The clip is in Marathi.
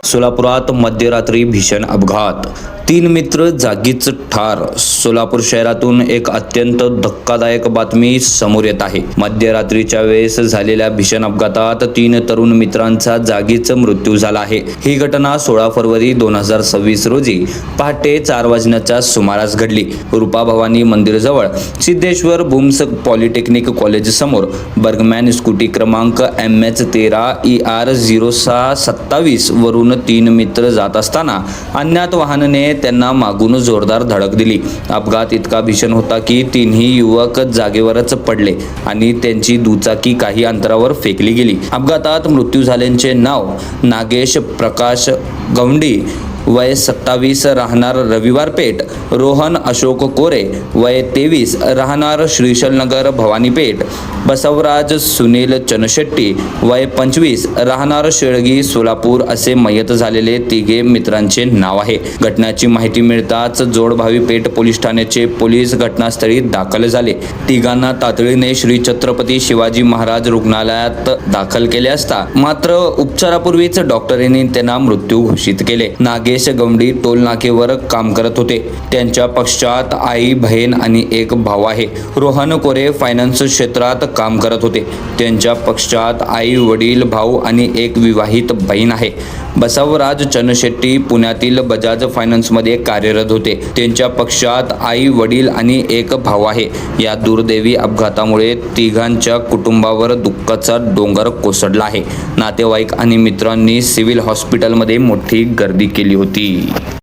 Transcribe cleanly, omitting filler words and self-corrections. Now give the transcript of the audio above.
सोलापुरात मध्यरात्री भीषण अपघात, 3 मित्र जागीच ठार। सोलापूर शहरातून एक अत्यंत धक्कादायक बातमी समोर येत आहे। मध्यरात्रीच्या वेळेस झालेल्या भीषण अपघातात 3 तरुण मित्रांचा जागीच मृत्यू झाला आहे। ही घटना 16 फरवरी 2026 रोजी पहाटे 4 वाजण्याच्या सुमारास घडली। रूपाभवानी मंदिरजवळ सिद्धेश्वर बुम्स पॉलिटेक्निक कॉलेज समोर बर्गमॅन स्कूटी क्रमांक MH13ER0627 वरून 3 मित्र जात असताना अज्ञात वाहनाने त्यांना मागून जोरदार धडक दिली। अपघात इतका भीषण होता की 3ही युवक जागेवरच पडले आणि त्यांची दुचाकी काही अंतरावर फेकली गेली। अपघातात मृत्यू झाल्याचे नाव नागेश प्रकाश गवंडी, वय 27, राहणार रविवार पेठ, रोहन अशोक कोरे, वय 23, राहणार श्रीशलनगर भवानीपेठ, बसवराज सुनील चनशेट्टी, वय 25, राहणार शेळगी सोलापूर असे मयत झालेले 3 मित्रांचे नाव आहे। घटनेची माहिती मिळताच जोडभावी पेठ पोलीस ठाण्याचे पोलीस घटनास्थळी दाखल झाले। 3घांना तातडीने श्री छत्रपती शिवाजी महाराज रुग्णालयात दाखल केले असता मात्र उपचारापूर्वीच डॉक्टरांनी त्यांना मृत्यू घोषित केले। नागेश गवंडी टोल नाकेवर काम करत होते। त्यांच्या पश्चात आई, बहीण आणि एक भाऊ आहे। रोहन कोरे फायनान्स क्षेत्रात काम करत होते। त्यांच्या पश्चात आई, वडील, भाऊ आणि एक विवाहित बहीण आहे। बसवराज चनशेट्टी पुण्यातील बजाज फायनान्समध्ये कार्यरत होते। त्यांच्या पश्चात आई, वडील आणि एक भाऊ आहे। या दुर्दैवी अपघातामुळे 3घांच्या कुटुंबावर दुःखाचा डोंगर कोसळला आहे। नातेवाईक आणि मित्रांनी सिव्हिल हॉस्पिटलमध्ये मोठी गर्दी केली होती।